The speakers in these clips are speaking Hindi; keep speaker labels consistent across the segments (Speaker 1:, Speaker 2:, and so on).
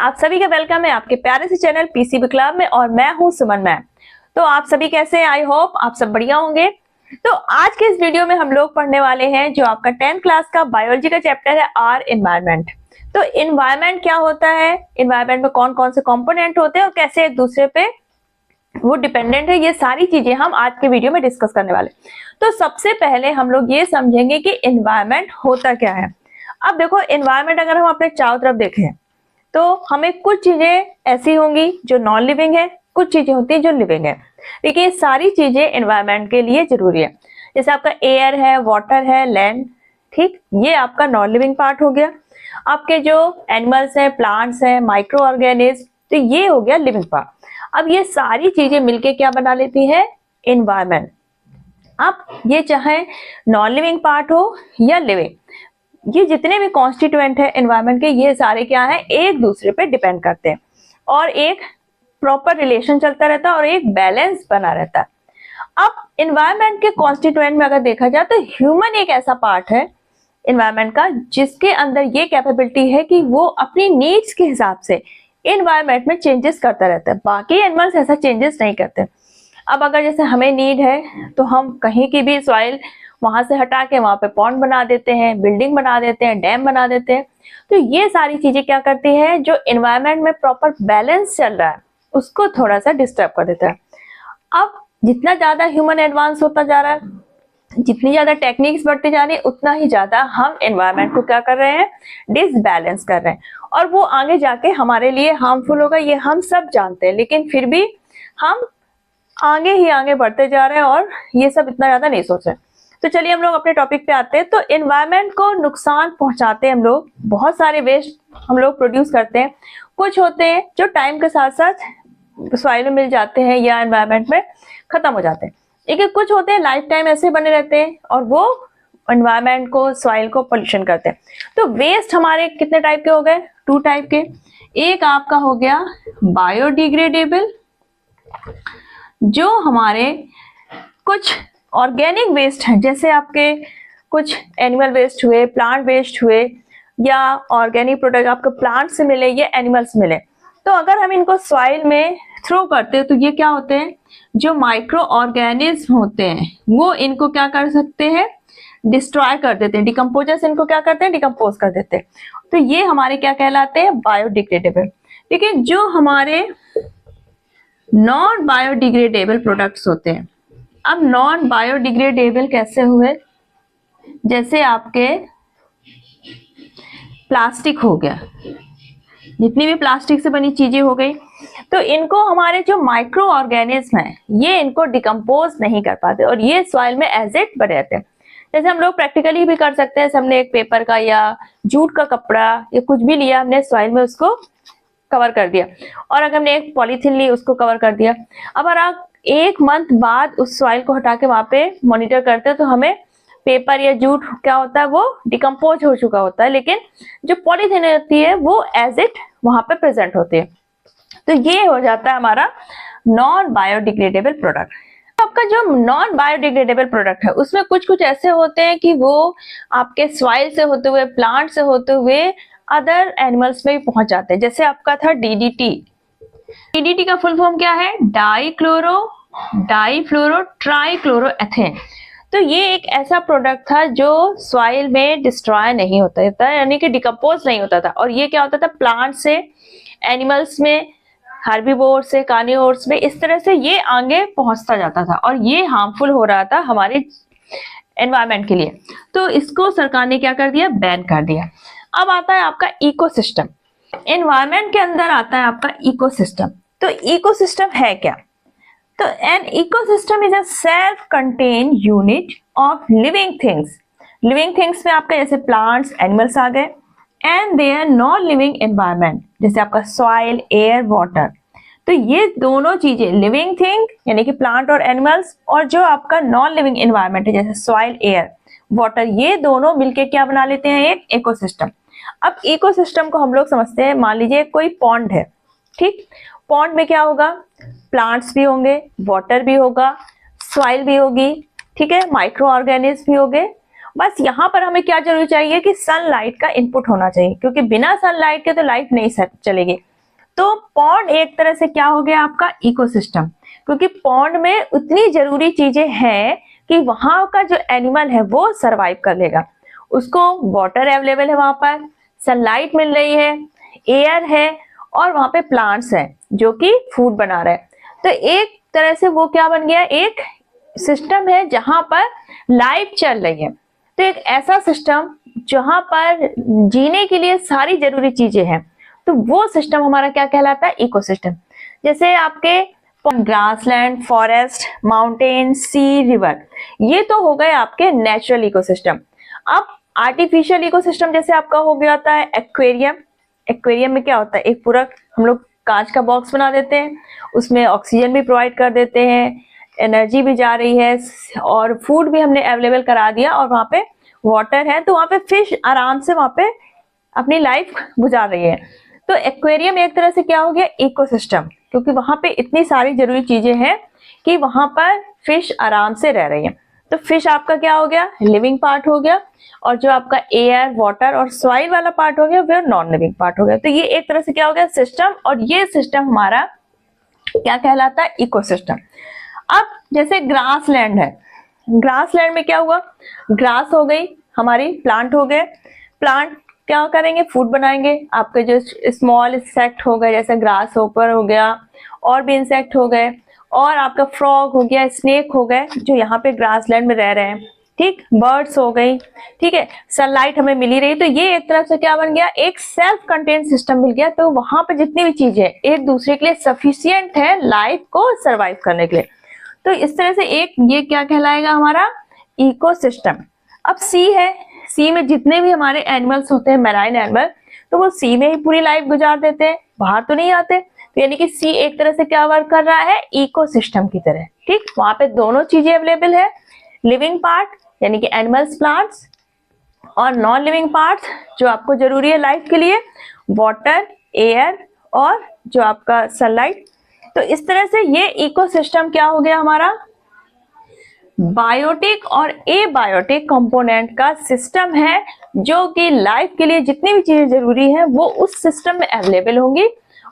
Speaker 1: आप सभी का वेलकम है आपके प्यारे से चैनल पीसीबी क्लब में और मैं हूं सुमन मैम। तो आप सभी कैसे हैं? आई होप आप सब बढ़िया होंगे। तो आज के इस वीडियो में हम लोग पढ़ने वाले हैं जो आपका 10th क्लास का बायोलॉजी का चैप्टर है आर एनवायरनमेंट। तो एनवायरनमेंट क्या होता है, एनवायरनमेंट में कौन कौन से कंपोनेंट होते हैं और कैसे एक दूसरे पे वो डिपेंडेंट है, ये सारी चीजें हम आज के वीडियो में डिस्कस करने वाले। तो सबसे पहले हम लोग ये समझेंगे कि एनवायरनमेंट होता क्या है। अब देखो, एनवायरनमेंट अगर हम अपने चारों तरफ देखें तो हमें कुछ चीजें ऐसी होंगी जो नॉन लिविंग है, कुछ चीजें होती है जो लिविंग है। देखिए, ये सारी चीजें एनवायरनमेंट के लिए जरूरी है। जैसे आपका एयर है, वाटर है, लैंड, ठीक, ये आपका नॉन लिविंग पार्ट हो गया। आपके जो एनिमल्स हैं, प्लांट्स हैं, माइक्रो ऑर्गेनिज्म, तो ये हो गया लिविंग पार्ट। अब ये सारी चीजें मिलके क्या बना लेती है? एनवायरनमेंट। अब ये चाहे नॉन लिविंग पार्ट हो या लिविंग, ये जितने भी कॉन्स्टिट्यूएंट है एनवायरनमेंट के, ये सारे क्या है, एक दूसरे पे डिपेंड करते हैं और एक प्रॉपर रिलेशन चलता रहता है और एक बैलेंस बना रहता है। अब एनवायरनमेंट के कॉन्स्टिट्यूएंट में अगर देखा जाए तो ह्यूमन एक ऐसा पार्ट है एनवायरनमेंट का जिसके अंदर ये कैपेबिलिटी है कि वो अपनी नीड्स के हिसाब से एनवायरनमेंट में चेंजेस करता रहता है। बाकी एनिमल्स ऐसा चेंजेस नहीं करते। अब अगर जैसे हमें नीड है तो हम कहीं की भी सॉइल वहां से हटा के वहां पे पॉन्ड बना देते हैं, बिल्डिंग बना देते हैं, डैम बना देते हैं। तो ये सारी चीजें क्या करती है, जो एनवायरनमेंट में प्रॉपर बैलेंस चल रहा है उसको थोड़ा सा डिस्टर्ब कर देता है। अब जितना ज्यादा ह्यूमन एडवांस होता जा रहा है, जितनी ज्यादा टेक्निक्स बढ़ती जा रही है, उतना ही ज्यादा हम एनवायरनमेंट को क्या कर रहे हैं, डिसबैलेंस कर रहे हैं और वो आगे जाके हमारे लिए हार्मफुल होगा, ये हम सब जानते हैं। लेकिन फिर भी हम आगे ही आगे बढ़ते जा रहे हैं और ये सब इतना ज्यादा नहीं सोच रहे। तो चलिए हम लोग अपने टॉपिक पे आते हैं। तो एनवायरनमेंट को नुकसान पहुंचाते हैं हम लोग, बहुत सारे वेस्ट हम लोग प्रोड्यूस करते हैं। कुछ होते हैं जो टाइम के साथ साथ सॉइल में मिल जाते हैं या एनवायरनमेंट में खत्म हो जाते हैं, लेकिन कुछ होते हैं लाइफ टाइम ऐसे बने रहते हैं और वो एनवायरनमेंट को, सॉइल को पोल्यूशन करते हैं। तो वेस्ट हमारे कितने टाइप के हो गए? 2 टाइप के। एक आपका हो गया बायोडिग्रेडेबल, जो हमारे कुछ ऑर्गेनिक वेस्ट हैं, जैसे आपके कुछ एनिमल वेस्ट हुए, प्लांट वेस्ट हुए, या ऑर्गेनिक प्रोडक्ट आपको प्लांट से मिले या एनिमल से मिले। तो अगर हम इनको सॉइल में थ्रो करते हैं तो ये क्या होते हैं, जो माइक्रो ऑर्गेनिज्म होते हैं वो इनको क्या कर सकते हैं, डिस्ट्रॉय कर देते हैं। डिकम्पोजर्स इनको क्या करते हैं, डिकम्पोज कर देते हैं। तो ये हमारे क्या कहलाते हैं, बायोडिग्रेडेबल। लेकिन जो हमारे नॉन बायोडिग्रेडेबल प्रोडक्ट्स होते हैं, अब नॉन बायोडिग्रेडेबल कैसे हुए, जैसे आपके प्लास्टिक हो गया, जितनी भी प्लास्टिक से बनी चीजें हो गई, तो इनको हमारे जो माइक्रो ऑर्गेनिज्म है ये इनको डिकम्पोज नहीं कर पाते और ये सॉइल में एज इट बने रहते हैं। जैसे हम लोग प्रैक्टिकली भी कर सकते हैं, हमने एक पेपर का या जूट का कपड़ा या कुछ भी लिया, हमने सॉइल में उसको कवर कर दिया, और अगर हमने एक पॉलीथीन ली उसको कवर कर दिया। अब अगर आप 1 मंथ बाद उस सॉइल को हटा के वहां पे मॉनिटर करते हैं तो हमें पेपर या जूट क्या होता है, वो डिकम्पोज हो चुका होता है, लेकिन जो पॉलीथीन होती है वो एज इट वहां पे प्रेजेंट होती है। तो ये हो जाता है हमारा नॉन बायोडिग्रेडेबल प्रोडक्ट। आपका जो नॉन बायोडिग्रेडेबल प्रोडक्ट है उसमें कुछ कुछ ऐसे होते हैं कि वो आपके सॉइल से होते हुए, प्लांट से होते हुए अदर एनिमल्स में भी पहुंच जाते हैं। जैसे आपका था डीडीटी। डीडीटी का फुल फॉर्म क्या है, डाइफ्लोरो ट्राइक्लोरोएथेन। तो ये एक ऐसा प्रोडक्ट था जो सॉइल में डिस्ट्रॉय नहीं होता था, यानी कि डिकम्पोज नहीं होता था। और ये क्या होता था, प्लांट से, एनिमल्स में, हर्बीवोर्स से, कार्निवोर्स में, इस तरह से ये आगे पहुंचता जाता था और ये हार्मफुल हो रहा था हमारे एनवायरनमेंट के लिए। तो इसको सरकार ने क्या कर दिया, बैन कर दिया। अब आता है आपका इकोसिस्टम। एनवायरनमेंट के अंदर आता है आपका इकोसिस्टम। तो इकोसिस्टम है क्या? तो an ecosystem is a self contained unit of living things. Living things में आपके जैसे प्लांट्स, एनिमल्स आ गए, and there non living environment, जैसे आपका सॉइल, एयर, वाटर। तो ये दोनों चीजें, लिविंग थिंग यानी कि प्लांट और एनिमल्स, और जो आपका नॉन लिविंग एनवायरनमेंट है जैसे सॉइल, एयर, वाटर, ये दोनों मिलके क्या बना लेते हैं, एक इकोसिस्टम। अब इकोसिस्टम को हम लोग समझते हैं, मान लीजिए कोई पॉन्ड है, ठीक, पॉन्ड में क्या होगा, प्लांट्स भी होंगे, वाटर भी होगा, सॉइल भी होगी, ठीक है, माइक्रो ऑर्गेनिज्म भी होंगे। बस यहाँ पर हमें क्या जरूरी चाहिए कि सनलाइट का इनपुट होना चाहिए, क्योंकि बिना सनलाइट के तो लाइट नहीं चलेगी। तो पॉन्ड एक तरह से क्या हो गया आपका इकोसिस्टम, क्योंकि पॉन्ड में उतनी जरूरी चीजें हैं कि वहां का जो एनिमल है वो सरवाइव कर लेगा। उसको वाटर अवेलेबल है, वहां पर सनलाइट मिल रही है, एयर है और वहां पे प्लांट्स हैं जो कि फूड बना रहे हैं। तो एक तरह से वो क्या बन गया, एक सिस्टम है जहां पर लाइफ चल रही है। तो एक ऐसा सिस्टम जहां पर जीने के लिए सारी जरूरी चीजें हैं, तो वो सिस्टम हमारा क्या कहलाता है, इकोसिस्टम। जैसे आपके ग्रासलैंड, फॉरेस्ट, माउंटेन, सी, रिवर, ये तो हो गए आपके नेचुरल इकोसिस्टम। अब आर्टिफिशियल इकोसिस्टम जैसे आपका हो गया होता है एक्वेरियम। एक्वेरियम में क्या होता है, एक पूरा हम लोग कांच का बॉक्स बना देते हैं, उसमें ऑक्सीजन भी प्रोवाइड कर देते हैं, एनर्जी भी जा रही है और फूड भी हमने अवेलेबल करा दिया और वहां पे वाटर है, तो वहां पे फिश आराम से वहां पे अपनी लाइफ गुजार रही है। तो एक्वेरियम एक तरह से क्या हो गया, इकोसिस्टम, क्योंकि वहां पे इतनी सारी जरूरी चीजें हैं कि वहां पर फिश आराम से रह रही है। तो फिश आपका क्या हो गया, लिविंग पार्ट हो गया, और जो आपका एयर, वाटर और सॉइल वाला पार्ट हो गया वो नॉन लिविंग पार्ट हो गया। तो ये एक तरह से क्या हो गया, सिस्टम, और ये सिस्टम हमारा क्या कहलाता है, इकोसिस्टम। अब जैसे ग्रास लैंड है, ग्रास लैंड में क्या हुआ, ग्रास हो गई हमारी, प्लांट हो गए, प्लांट क्या करेंगे, फूड बनाएंगे। आपके जो स्मॉल इंसेक्ट हो गए, जैसे ग्रास होपर हो गया, और भी इंसेक्ट हो गए, और आपका फ्रॉग हो गया, स्नेक हो गए, जो यहाँ पे ग्रासलैंड में रह रहे हैं, ठीक, बर्ड्स हो गई, ठीक है, सनलाइट हमें मिली रही। तो ये एक तरफ से क्या बन गया, एक सेल्फ कंटेन सिस्टम मिल गया। तो वहां पे जितनी भी चीजें एक दूसरे के लिए सफिशियंट है लाइफ को सरवाइव करने के लिए। तो इस तरह से एक ये क्या कहलाएगा, हमारा इकोसिस्टम। अब सी है, सी में जितने भी हमारे एनिमल्स होते हैं, मैराइन एनिमल, तो वो सी में ही पूरी लाइफ गुजार देते हैं, बाहर तो नहीं आते। तो यानी कि सी एक तरह से क्या वर्क कर रहा है, इकोसिस्टम की तरह, ठीक। वहां पे दोनों चीजें अवेलेबल है, लिविंग पार्ट यानी कि एनिमल्स, प्लांट्स, और नॉन लिविंग पार्ट्स जो आपको जरूरी है लाइफ के लिए, वाटर, एयर और जो आपका सनलाइट। तो इस तरह से ये इकोसिस्टम क्या हो गया हमारा, बायोटिक और एबायोटिक कंपोनेंट का सिस्टम है, जो कि लाइफ के लिए जितनी भी चीजें जरूरी है वो उस सिस्टम में अवेलेबल होंगी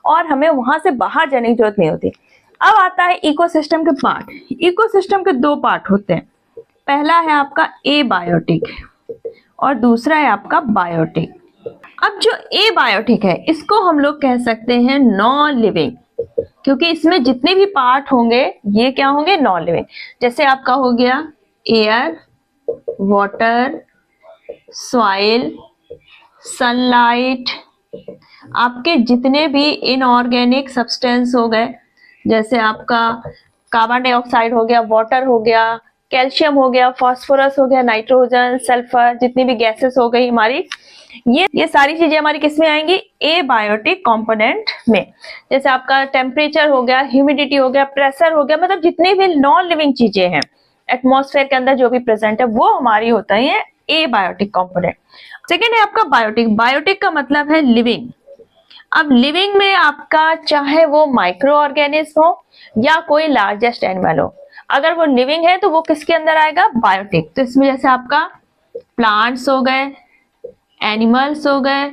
Speaker 1: और हमें वहां से बाहर जाने की जरूरत नहीं होती। अब आता है इकोसिस्टम के पार्ट। इकोसिस्टम के दो पार्ट होते हैं, पहला है आपका एबायोटिक और दूसरा है आपका बायोटिक। अब जो एबायोटिक है इसको हम लोग कह सकते हैं नॉन लिविंग, क्योंकि इसमें जितने भी पार्ट होंगे ये क्या होंगे, नॉन लिविंग। जैसे आपका हो गया एयर, वाटर, सॉइल, सनलाइट, आपके जितने भी इनऑर्गेनिक सब्सटेंस हो गए, जैसे आपका कार्बन डाइऑक्साइड हो गया, वाटर हो गया, कैल्शियम हो गया, फास्फोरस हो गया, नाइट्रोजन, सल्फर, जितनी भी गैसेस हो गई हमारी, ये सारी चीजें हमारी किस में आएंगी, एबायोटिक कंपोनेंट में। जैसे आपका टेम्परेचर हो गया, ह्यूमिडिटी हो गया, प्रेशर हो गया, मतलब जितनी भी नॉन लिविंग चीजें हैं एटमॉस्फेयर के अंदर जो भी प्रेजेंट है वो हमारी होता है एबायोटिक कंपोनेंट। सेकेंड है आपका बायोटिक। बायोटिक का मतलब है लिविंग। अब लिविंग में आपका चाहे वो माइक्रो ऑर्गेनिज्म हो या कोई लार्जेस्ट एनिमल हो, अगर वो लिविंग है तो वो किसके अंदर आएगा, बायोटिक। तो इसमें जैसे आपका प्लांट्स हो गए, एनिमल्स हो गए,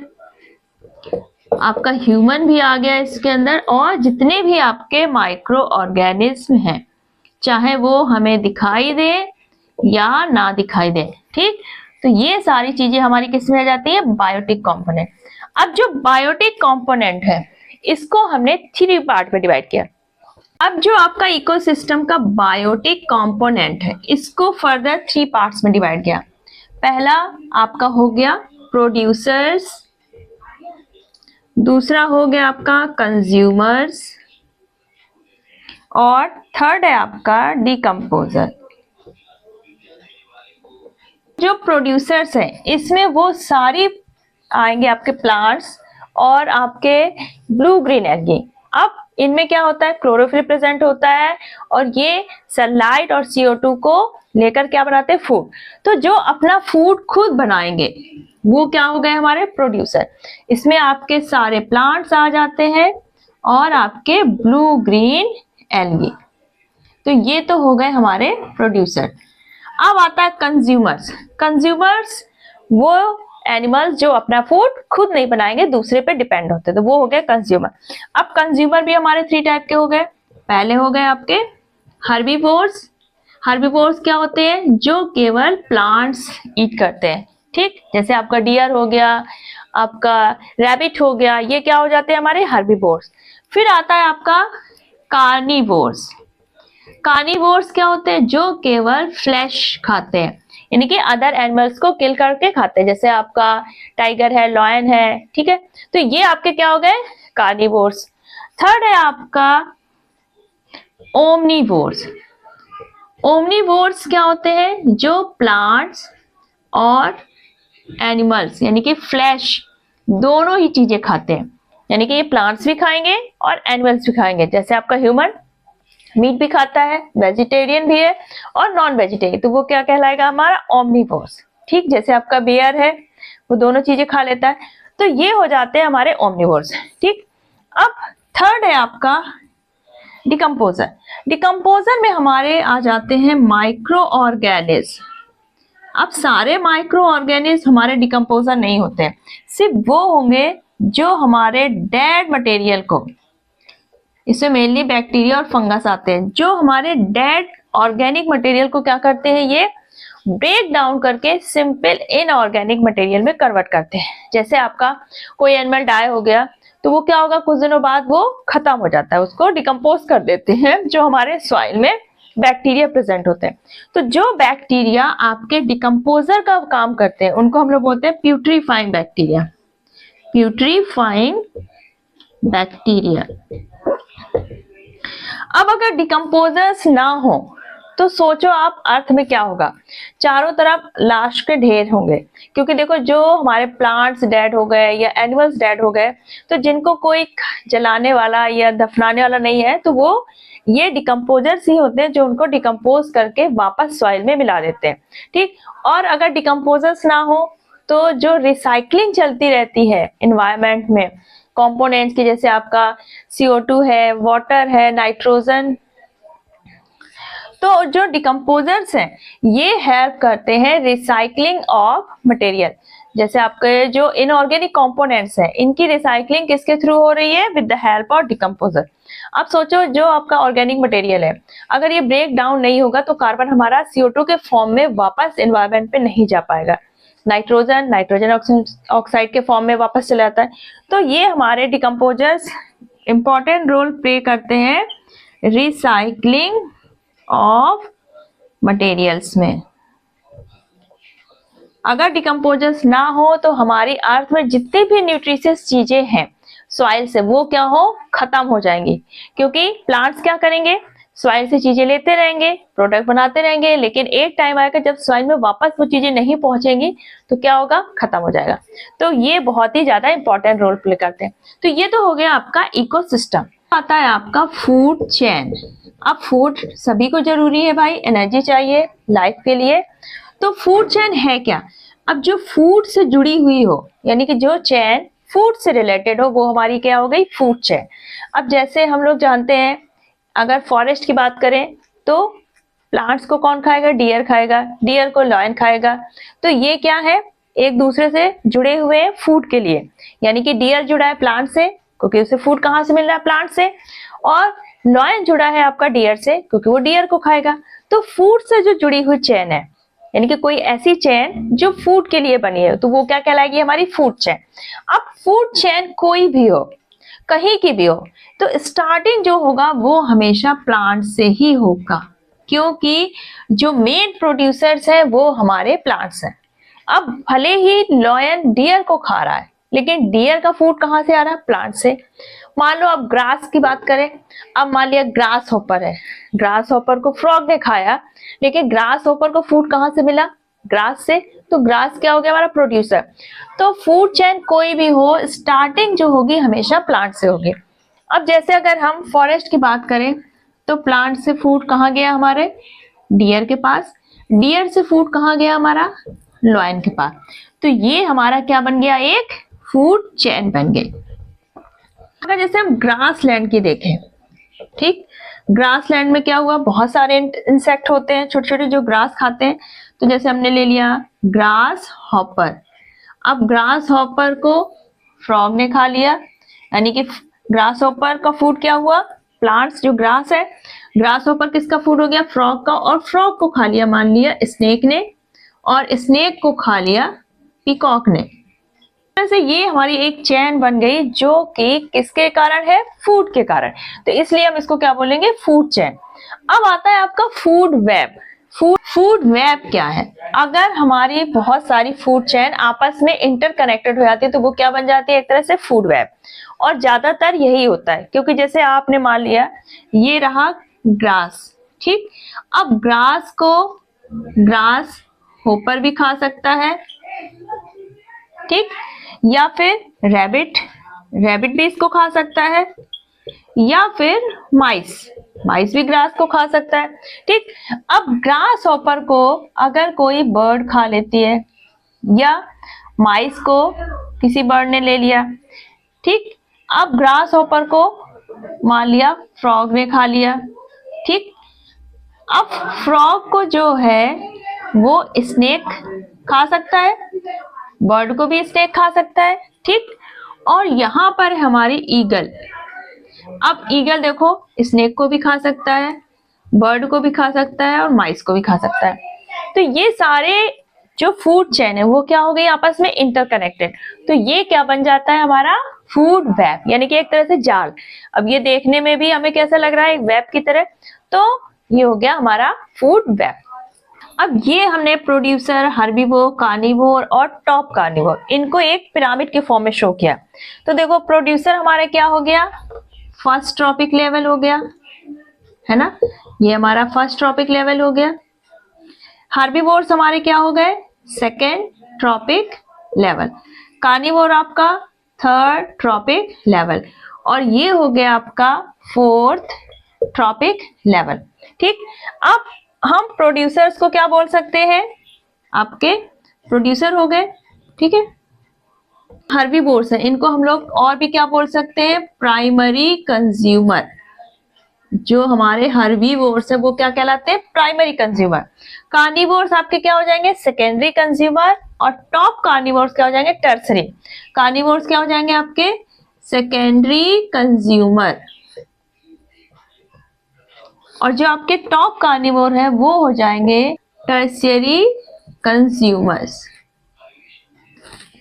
Speaker 1: आपका ह्यूमन भी आ गया इसके अंदर, और जितने भी आपके माइक्रो ऑर्गेनिज्म हैं, चाहे वो हमें दिखाई दे या ना दिखाई दे, ठीक। तो ये सारी चीजें हमारी किस में आ जाती है, बायोटिक कंपोनेंट। अब जो बायोटिक कंपोनेंट है इसको हमने 3 पार्ट में डिवाइड किया। अब जो आपका इकोसिस्टम का बायोटिक कंपोनेंट है इसको फर्दर 3 पार्ट्स में डिवाइड किया। पहला आपका हो गया प्रोड्यूसर्स, दूसरा हो गया आपका कंज्यूमर्स, और थर्ड है आपका डिकम्पोजर। जो प्रोड्यूसर्स हैं इसमें वो सारी आएंगे आपके प्लांट्स और आपके ब्लू ग्रीन एल्गी। अब इनमें क्या होता है, क्लोरोफिल प्रेजेंट होता है और ये सनलाइट और CO2 को लेकर क्या बनाते हैं, फूड। तो जो अपना फूड खुद बनाएंगे वो क्या हो गए हमारे प्रोड्यूसर। इसमें आपके सारे प्लांट्स आ जाते हैं और आपके ब्लू ग्रीन एल्गी, तो ये तो हो गए हमारे प्रोड्यूसर। अब आता है कंज्यूमर्स। कंज्यूमर्स वो एनिमल्स जो अपना फूड खुद नहीं बनाएंगे, दूसरे पे डिपेंड होते हैं, तो वो हो गए कंज्यूमर। अब कंज्यूमर भी हमारे 3 टाइप के हो गए। पहले हो गए आपके हर्बीवोर्स। हर्बीवोर्स क्या होते हैं? जो केवल प्लांट्स ईट करते हैं, ठीक, जैसे आपका डियर हो गया, आपका रैबिट हो गया, ये क्या हो जाते हैं हमारे हर्बीवोर्स। फिर आता है आपका कार्निवोर्स। कार्निवोर्स क्या होते हैं? जो केवल फ्लैश खाते हैं, यानी कि अदर एनिमल्स को किल करके खाते हैं, जैसे आपका टाइगर है, लॉयन है, ठीक है, तो ये आपके क्या हो गए? कार्निवोर्स। थर्ड है आपका ओमनीवोर्स। ओमनीवोर्स क्या होते हैं? जो प्लांट्स और एनिमल्स यानी कि फ्लैश दोनों ही चीजें खाते हैं, यानी कि ये प्लांट्स भी खाएंगे और एनिमल्स भी खाएंगे, जैसे आपका ह्यूमन मीट भी खाता है, वेजिटेरियन भी है और नॉन वेजिटेरियन, तो वो क्या कहलाएगा? हमारा ओमनीवोर्स, ठीक, जैसे आपका बियर है, वो दोनों चीजें खा लेता है, तो ये हो जाते हैं हमारे ओमनीवोर्स, ठीक। अब थर्ड है आपका डिकम्पोजर। डिकम्पोजर में हमारे आ जाते हैं माइक्रो ऑर्गेनिज्म। अब सारे माइक्रो ऑर्गेनिज्म हमारे डिकम्पोजर नहीं होते हैं, सिर्फ वो होंगे जो हमारे डेड मटेरियल को, इसमें मेनली बैक्टीरिया और फंगस आते हैं, जो हमारे डेड ऑर्गेनिक मटेरियल को क्या करते हैं? ये ब्रेक डाउन करके सिंपल इनऑर्गेनिक मटेरियल में कन्वर्ट करते हैं। जैसे आपका कोई एनिमल डाई हो गया तो वो क्या होगा? कुछ दिनों बाद वो खत्म हो जाता है, उसको डिकम्पोज कर देते हैं, जो हमारे सॉइल में बैक्टीरिया प्रेजेंट होते हैं। तो जो बैक्टीरिया आपके डिकम्पोजर का काम करते हैं उनको हम लोग बोलते हैं प्यूट्रीफाइंग बैक्टीरिया। प्यूट्रीफाइंग बैक्टीरिया। अब अगर डिकम्पोजर्स ना हो तो सोचो आप अर्थ में क्या होगा? चारों तरफ लाश के ढेर होंगे, क्योंकि देखो जो हमारे प्लांट्स डेड हो गए या एनिमल्स डेड हो गए, तो जिनको कोई जलाने वाला या दफनाने वाला नहीं है, तो वो ये डिकम्पोजर्स ही होते हैं जो उनको डिकम्पोज करके वापस सॉइल में मिला देते हैं, ठीक। और अगर डिकम्पोजर्स ना हो तो जो रिसाइकलिंग चलती रहती है एनवायरमेंट में कंपोनेंट्स की, जैसे आपका CO2 है, वाटर है, नाइट्रोजन, तो जो डिकम्पोजर्स हैं ये हेल्प करते हैं रिसाइकलिंग ऑफ मटेरियल। जैसे आपके जो इनऑर्गेनिक कंपोनेंट्स हैं इनकी रिसाइकलिंग किसके थ्रू हो रही है? With the help of decomposer. अब सोचो जो आपका ऑर्गेनिक मटेरियल है, अगर ये ब्रेक डाउन नहीं होगा तो कार्बन हमारा CO2 के फॉर्म में वापस एनवायरमेंट पे नहीं जा पाएगा, नाइट्रोजन ऑक्साइड के फॉर्म में वापस चला जाता है। तो ये हमारे डिकम्पोजर्स इंपॉर्टेंट रोल प्ले करते हैं रिसाइकलिंग ऑफ मटेरियल्स में। अगर डिकम्पोजर्स ना हो तो हमारी अर्थ में जितनी भी न्यूट्रिशियस चीजें हैं सॉइल से, वो क्या हो? खत्म हो जाएंगी, क्योंकि प्लांट्स क्या करेंगे? सॉइल से चीजें लेते रहेंगे, प्रोडक्ट बनाते रहेंगे, लेकिन एक टाइम आएगा जब सॉइल में वापस वो चीजें नहीं पहुंचेंगी तो क्या होगा? खत्म हो जाएगा। तो ये बहुत ही ज्यादा इंपॉर्टेंट रोल प्ले करते हैं। तो ये तो हो गया आपका इकोसिस्टम। आता है आपका फूड चेन। अब फूड सभी को जरूरी है भाई, एनर्जी चाहिए लाइफ के लिए, तो फूड चेन है क्या? अब जो फूड से जुड़ी हुई हो, यानी कि जो चेन फूड से रिलेटेड हो, वो हमारी क्या हो गई? Food chain. अब जैसे हम लोग जानते हैं, अगर फॉरेस्ट की बात करें तो प्लांट्स को कौन खाएगा? डियर खाएगा, डियर को लॉयन खाएगा, तो ये क्या है? एक दूसरे से जुड़े हुए हैं फूड के लिए, यानी कि डियर जुड़ा है प्लांट से क्योंकि उसे फूड कहाँ से मिल रहा है? प्लांट से, और लॉयन जुड़ा है आपका डियर से क्योंकि वो डियर को खाएगा। तो फूड से जो जुड़ी हुई चेन है, यानी कि कोई ऐसी चेन जो फूड के लिए बनी है, तो वो क्या कहलाएगी? हमारी फूड चेन। अब फूड चेन कोई भी हो, कहीं की भी हो, तो स्टार्टिंग जो होगा वो हमेशा प्लांट से ही होगा, क्योंकि जो मेन प्रोड्यूसर्स है वो हमारे प्लांट्स हैं। अब भले ही लॉयन डियर को खा रहा है, लेकिन डियर का फूड कहाँ से आ रहा है? प्लांट से। मान लो अब ग्रास की बात करें, अब मान लिया ग्रास हॉपर है, ग्रास हॉपर को फ्रॉग ने खाया, लेकिन ग्रास हॉपर को फूड कहाँ से मिला? ग्रास से। तो ग्रास क्या हो गया? हमारा प्रोड्यूसर। तो फूड चेन कोई भी हो, स्टार्टिंग जो होगी हमेशा प्लांट से होगी। अब जैसे अगर हम फॉरेस्ट की बात करें तो प्लांट से फूड कहाँ गया? हमारे डियर के पास, डियर से फूड कहाँ गया? हमारा लॉयन के पास। तो ये हमारा क्या बन गया? एक फूड चेन बन गई। अगर जैसे हम ग्रास लैंड की देखें, ठीक, ग्रास लैंड में क्या हुआ? बहुत सारे इंसेक्ट होते हैं छोटे छोटे जो ग्रास खाते हैं, तो जैसे हमने ले लिया ग्रास हॉपर। अब ग्रास हॉपर को फ्रॉग ने खा लिया, यानी कि ग्रास हॉपर का फूड क्या हुआ, प्लांट्स जो ग्रास है, ग्रास हॉपर किसका फूड हो गया, फ्रॉग का, और फ्रॉग को खा लिया मान लिया स्नेक ने, और स्नेक को खा लिया पीकॉक ने। से ये हमारी एक चेन बन गई जो कि किसके कारण है, फूड के कारण। तो इसलिए हम इसको क्या बोलेंगे, फूड चेन। अब आता है आपका फूड वेब। फूड वेब क्या है, अगर हमारी बहुत सारी फूड चेन आपस में इंटरकनेक्टेड हो जाती है तो वो क्या बन जाती है, एक तरह से फूड वेब। और ज्यादातर यही होता है, क्योंकि जैसे आपने मान लिया ये रहा ग्रास, ठीक। अब ग्रास को ग्रास होपर भी खा सकता है, ठीक, या फिर रैबिट भी इसको खा सकता है, या फिर माइस भी ग्रास को खा सकता है, ठीक। अब ग्रास हॉपर को अगर कोई बर्ड खा लेती है, या माइस को किसी बर्ड ने ले लिया, ठीक। अब ग्रास हॉपर को मान लिया फ्रॉग ने खा लिया, ठीक। अब फ्रॉग को जो है वो स्नेक खा सकता है, बर्ड को भी स्नेक खा सकता है, ठीक। और यहाँ पर हमारी ईगल, अब ईगल देखो स्नेक को भी खा सकता है, बर्ड को भी खा सकता है, और माइस को भी खा सकता है। तो ये सारे जो फूड चेन है वो क्या हो गई, आपस में इंटरकनेक्टेड। तो ये क्या बन जाता है, हमारा फूड वेब, यानी कि एक तरह से जाल। अब ये देखने में भी हमें कैसा लग रहा है, एक वेब की तरह। तो ये हो गया हमारा फूड वेब। अब ये हमने प्रोड्यूसर, हर्बीवोर, कार्निवोर और टॉप कार्निवोर, इनको एक पिरामिड के फॉर्म में शो किया। तो देखो प्रोड्यूसर हमारा क्या हो गया, फर्स्ट ट्रॉपिक लेवल हो गया, है ना, ये हमारा फर्स्ट ट्रॉपिक लेवल हो गया। हर्बीवोर्स हमारे क्या हो गए, सेकेंड ट्रॉपिक लेवल। कार्निवोर आपका थर्ड ट्रॉपिक लेवल, और ये हो गया आपका फोर्थ ट्रॉपिक लेवल, ठीक। अब हम प्रोड्यूसर्स को क्या बोल सकते हैं, आपके प्रोड्यूसर हो गए, ठीक है। हर्बीवोर्स है, इनको हम लोग और भी क्या बोल सकते हैं, प्राइमरी कंज्यूमर। जो हमारे हर्बीवोर्स है वो क्या कहलाते हैं, प्राइमरी कंज्यूमर। कार्निवोर्स आपके क्या हो जाएंगे, सेकेंडरी कंज्यूमर, और टॉप कार्निवोर्स क्या हो जाएंगे, टर्सरी। कार्निवोर्स क्या हो जाएंगे आपके, सेकेंडरी कंज्यूमर, और जो आपके टॉप कार्निवोर है वो हो जाएंगे टर्शियरी कंज्यूमर्स।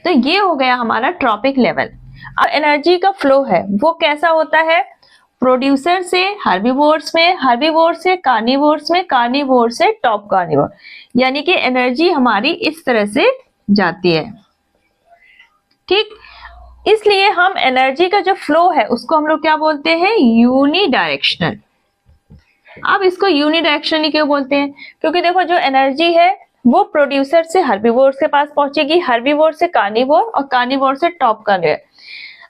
Speaker 1: तो ये हो गया हमारा ट्रॉपिक लेवल। अब एनर्जी का फ्लो है वो कैसा होता है, प्रोड्यूसर से हर्बीवोर्स में, हर्बीवोर से कार्निवोर्स में, कार्निवोर से टॉप कार्निवोर, यानी कि एनर्जी हमारी इस तरह से जाती है, ठीक। इसलिए हम एनर्जी का जो फ्लो है उसको हम लोग क्या बोलते हैं, यूनिडायरेक्शनल। अब इसको यूनिडायरेक्शनली क्यों बोलते हैं, क्योंकि देखो जो एनर्जी है वो प्रोड्यूसर से हर्बीवोर के पास पहुंचेगी, हर्बीवोर से कार्निवोर, और कार्निवोर से टॉप कार्निवोर।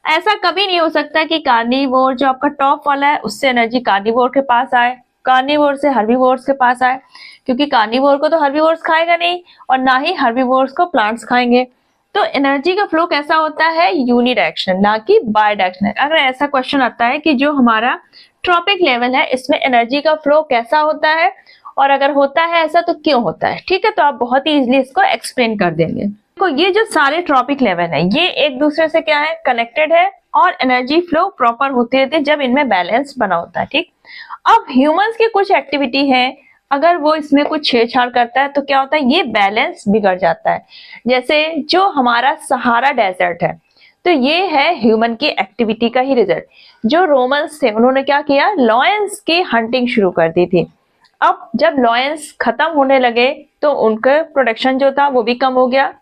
Speaker 1: ऐसा कभी नहीं हो सकता कि कार्निवोर जो आपका टॉप वाला है उससे एनर्जी कार्निवोर के पास आए, कार्निवोर से हर्बीवोर के पास आए, क्योंकि कार्निवोर को तो हर्बीवोर खाएगा नहीं, और ना ही हर्बीवोर को प्लांट्स खाएंगे। तो एनर्जी का फ्लो कैसा होता है, यूनिडायरेक्शनल, ना कि बायडायरेक्शनल। अगर ऐसा क्वेश्चन आता है कि जो हमारा ट्रॉपिक लेवल है इसमें एनर्जी का फ्लो कैसा होता है, और अगर होता है ऐसा तो क्यों होता है, ठीक है, तो आप बहुत ही इजीली इसको एक्सप्लेन कर देंगे। तो ये जो सारे ट्रॉपिक लेवल है ये एक दूसरे से क्या है, कनेक्टेड है, और एनर्जी फ्लो प्रॉपर होती रहती है जब इनमें बैलेंस बना होता है, ठीक। अब ह्यूमंस की कुछ एक्टिविटी है, अगर वो इसमें कुछ छेड़छाड़ करता है तो क्या होता है, ये बैलेंस बिगड़ जाता है। जैसे जो हमारा सहारा डेजर्ट है, तो ये है ह्यूमन की एक्टिविटी का ही रिजल्ट। जो रोमन्स थे उन्होंने क्या किया, लॉयंस की हंटिंग शुरू कर दी थी। अब जब लॉयंस खत्म होने लगे तो उनका प्रोडक्शन जो था वो भी कम हो गया।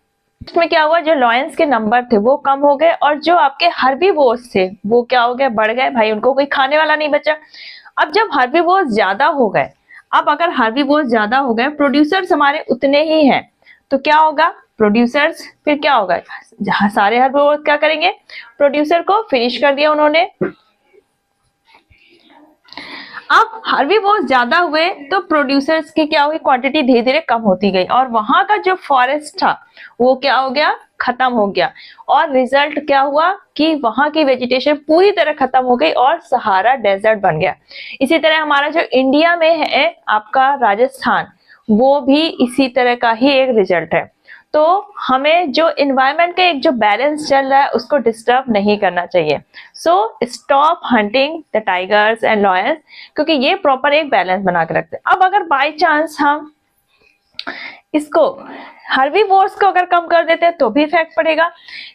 Speaker 1: इसमें क्या हुआ, जो लॉयंस के नंबर थे वो कम हो गए, और जो आपके हर्बीवोर्स थे वो क्या हो गए, बढ़ गए, भाई उनको कोई खाने वाला नहीं बचा। अब जब हर्बीवोर्स ज्यादा हो गए, अब अगर हर्बीवोर्स ज्यादा हो गए, प्रोड्यूसर्स हमारे उतने ही हैं, तो क्या होगा, प्रोड्यूसर्स फिर क्या होगा, जहां सारे हर्बीवोर्स क्या करेंगे, प्रोड्यूसर को फिनिश कर दिया उन्होंने। अब हर्बीवोर्स ज्यादा हुए तो प्रोड्यूसर्स की क्या हुई, क्वांटिटी धीरे धीरे कम होती गई, और वहां का जो फॉरेस्ट था वो क्या हो गया, खत्म हो गया। और रिजल्ट क्या हुआ कि वहां की वेजिटेशन पूरी तरह खत्म हो गई और सहारा डेजर्ट बन गया। इसी तरह हमारा जो इंडिया में है आपका राजस्थान, वो भी इसी तरह का ही एक रिजल्ट है। तो हमें जो इन्वायरमेंट का एक जो बैलेंस चल रहा है उसको डिस्टर्ब नहीं करना चाहिए। So stop hunting the tigers and lions, क्योंकि ये प्रॉपर एक बैलेंस बना के रखते हैं। अब अगर बाय चांस हम इसको हर्बीवोर्स को अगर कम कर देते हैं तो भी इफेक्ट पड़ेगा,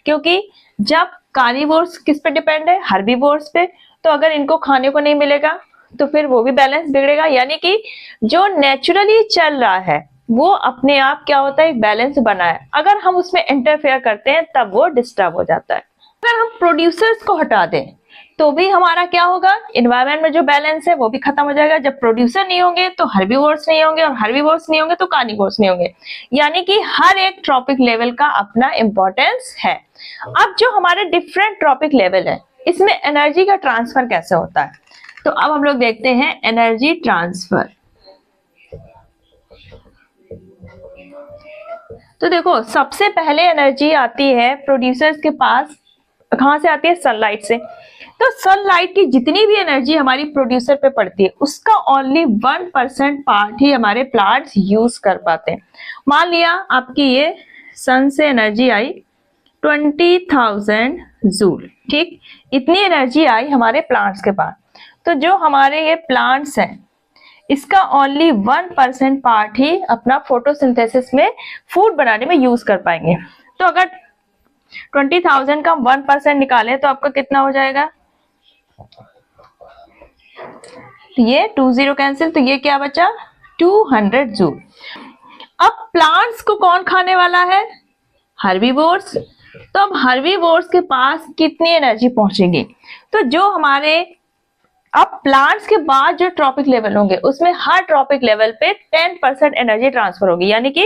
Speaker 1: क्योंकि जब कार्निवोर्स किस पे डिपेंड है, हर्बीवोर्स पे, तो अगर इनको खाने को नहीं मिलेगा तो फिर वो भी बैलेंस बिगड़ेगा। यानी कि जो नेचुरली चल रहा है वो अपने आप क्या होता है, एक बैलेंस बना है, अगर हम उसमें इंटरफेयर करते हैं तब वो डिस्टर्ब हो जाता है। अगर हम प्रोड्यूसर्स को हटा दें तो भी हमारा क्या होगा, एनवायरनमेंट में जो बैलेंस है वो भी खत्म हो जाएगा। जब प्रोड्यूसर नहीं होंगे तो हर्बीवोर्स नहीं होंगे, और हर्बीवोर्स नहीं होंगे तो कार्निवोर्स नहीं होंगे। यानी कि हर एक ट्रॉपिक लेवल का अपना इंपॉर्टेंस है। अब जो हमारे डिफरेंट ट्रॉपिक लेवल है इसमें एनर्जी का ट्रांसफर कैसे होता है, तो अब हम लोग देखते हैं एनर्जी ट्रांसफर। तो देखो, सबसे पहले एनर्जी आती है प्रोड्यूसर्स के पास, कहां से आती है, सनलाइट से। तो सनलाइट की जितनी भी एनर्जी हमारी प्रोड्यूसर पे पड़ती है उसका ओनली 1% पार्ट ही हमारे प्लांट्स यूज कर पाते हैं। मान लिया आपकी ये सन से एनर्जी आई 20,000 जूल, ठीक, इतनी एनर्जी आई हमारे प्लांट्स के पास। तो जो हमारे ये प्लांट्स हैं इसका ओनली 1% पार्ट ही अपना फोटोसिंथेसिस में फूड बनाने में यूज कर पाएंगे। तो अगर 20,000 का 1% निकालें तो आपका कितना हो जाएगा, तो ये 20 कैंसिल, तो ये क्या बचा 200 जूल। अब प्लांट्स को कौन खाने वाला है, हर्बीवोर्स। तो अब हर्बीवोर्स के पास कितनी एनर्जी पहुंचेगी, तो जो हमारे अब प्लांट्स के बाद जो ट्रॉपिक लेवल होंगे उसमें हर ट्रॉपिक लेवल पे 10% एनर्जी ट्रांसफर होगी। यानी कि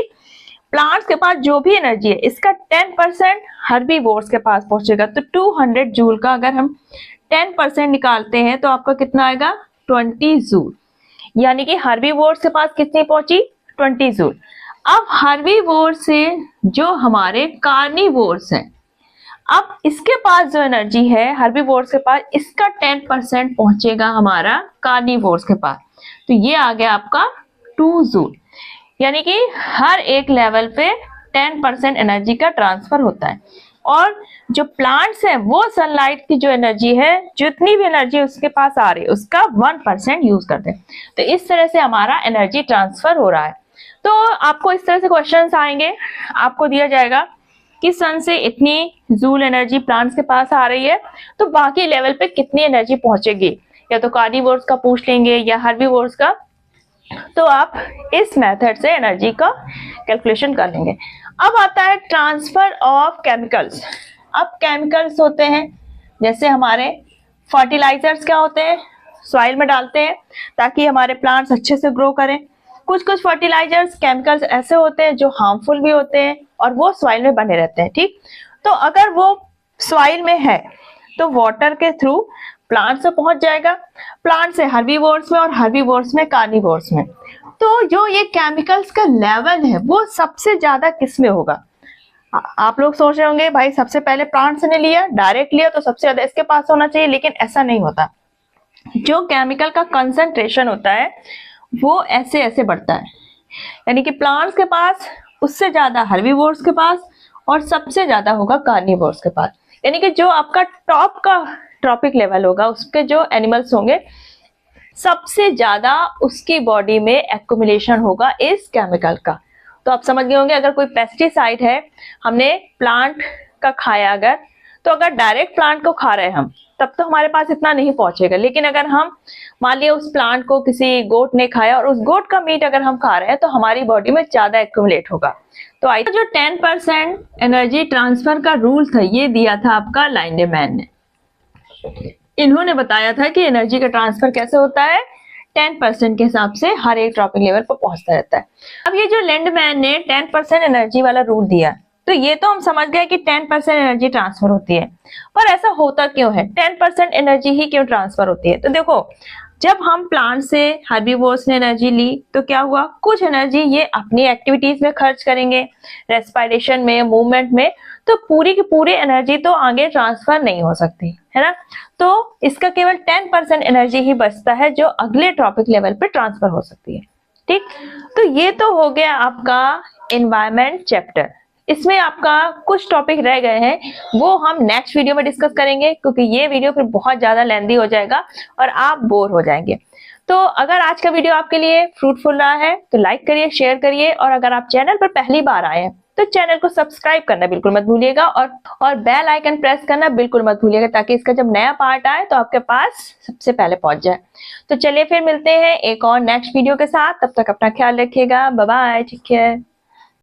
Speaker 1: प्लांट्स के पास जो भी एनर्जी है इसका 10% हर्बीवोर्स के पास पहुंचेगा। तो 200 जूल का अगर हम 10% निकालते हैं तो आपका कितना आएगा 20 जूल। यानी कि हर्बीवोर्स के पास कितनी पहुंची 20 जूल। अब हर्बीवोर्स से जो हमारे कार्निवोर्स हैं, अब इसके पास जो एनर्जी है हर्बीवोर्स के पास, इसका 10% पहुंचेगा हमारा कार्निवोर्स के पास। तो ये आ गया आपका 2 जूल। यानी कि हर एक लेवल पे 10% एनर्जी का ट्रांसफर होता है। और जो प्लांट्स है वो सनलाइट की जो एनर्जी है, जितनी भी एनर्जी उसके पास आ रही है उसका 1% यूज करते हैं। तो इस तरह से हमारा एनर्जी ट्रांसफर हो रहा है। तो आपको इस तरह से क्वेश्चंस आएंगे, आपको दिया जाएगा कि सन से इतनी जूल एनर्जी प्लांट्स के पास आ रही है तो बाकी लेवल पे कितनी एनर्जी पहुंचेगी, या तो कार्निवोर्स का पूछ लेंगे या हर्बीवोर्स का। तो आप इस मेथड से एनर्जी का कैलकुलेशन कर लेंगे। अब आता है ट्रांसफर ऑफ केमिकल्स। अब केमिकल्स होते हैं जैसे हमारे फर्टिलाइजर्स, क्या होते हैं, सॉइल में डालते हैं ताकि हमारे प्लांट्स अच्छे से ग्रो करें। कुछ कुछ फर्टिलाइजर्स केमिकल्स ऐसे होते हैं जो हार्मफुल भी होते हैं और वो सॉइल में बने रहते हैं, ठीक। तो अगर वो सॉइल में है तो वाटर के थ्रू प्लांट से पहुंच जाएगा, प्लांट से हर्बीवोर्स में और हर्बीवोर्स में कार्निवोर्स में। तो जो ये केमिकल्स का लेवल है वो सबसे ज्यादा किस में होगा। आप लोग सोच रहे होंगे भाई सबसे पहले प्लांट से ने लिया, डायरेक्ट लिया तो सबसे ज्यादा इसके पास होना चाहिए, लेकिन ऐसा नहीं होता। जो केमिकल का कंसंट्रेशन होता है वो ऐसे ऐसे बढ़ता है। यानी कि प्लांट्स के पास उससे ज्यादा हर्बीवोर्स के पास और सबसे ज्यादा होगा कार्निवोर्स के पास। यानी कि जो आपका टॉप का ट्रॉपिक लेवल होगा उसके जो एनिमल्स होंगे सबसे ज्यादा उसकी बॉडी में एक्युमुलेशन होगा इस केमिकल का। तो आप समझ गए होंगे, अगर कोई पेस्टिसाइड है हमने प्लांट का खाया अगर, तो अगर डायरेक्ट प्लांट को खा रहे हैं हम तब तो हमारे पास इतना नहीं पहुंचेगा। लेकिन अगर हम मान लिया उस प्लांट को किसी गोट ने खाया और उस गोट का मीट अगर हम खा रहे हैं तो हमारी बॉडी में ज्यादा एक्युमुलेट होगा। तो आई जो 10% एनर्जी ट्रांसफर का रूल था ये दिया था आपका लाइंडेमैन ने। इन्होंने बताया था कि एनर्जी का ट्रांसफर कैसे होता है, 10% के हिसाब से हर एक ट्रॉपिक लेवल पर पहुंचता रहता है। अब ये जो लैंडमैन ने 10% एनर्जी वाला रूल दिया, तो ये तो हम समझ गए कि 10% एनर्जी ट्रांसफर होती है, पर ऐसा होता क्यों है, 10% एनर्जी ही क्यों ट्रांसफर होती है। तो देखो, जब हम प्लांट से हर्बीवोर्स ने एनर्जी ली तो क्या हुआ, कुछ एनर्जी ये अपनी एक्टिविटीज में खर्च करेंगे, रेस्पिरेशन में, मूवमेंट में, तो पूरी की पूरी एनर्जी तो आगे ट्रांसफर नहीं हो सकती है ना। तो इसका केवल 10% एनर्जी ही बचता है जो अगले ट्रॉपिक लेवल पे ट्रांसफर हो सकती है, ठीक। तो ये तो हो गया आपका एनवायरमेंट चैप्टर, इसमें आपका कुछ टॉपिक रह गए हैं, वो हम नेक्स्ट वीडियो में डिस्कस करेंगे, क्योंकि ये वीडियो फिर बहुत ज्यादा लेंदी हो जाएगा और आप बोर हो जाएंगे। तो अगर आज का वीडियो आपके लिए फ्रूटफुल रहा है तो लाइक करिए, शेयर करिए, और अगर आप चैनल पर पहली बार आए हैं तो चैनल को सब्सक्राइब करना बिल्कुल मत भूलिएगा, और बेल आइकन प्रेस करना बिल्कुल मत भूलिएगा, ताकि इसका जब नया पार्ट आए तो आपके पास सबसे पहले पहुंच जाए। तो चलिए फिर मिलते हैं एक और नेक्स्ट वीडियो के साथ। तब तक अपना ख्याल रखिएगा। Bye bye, take care.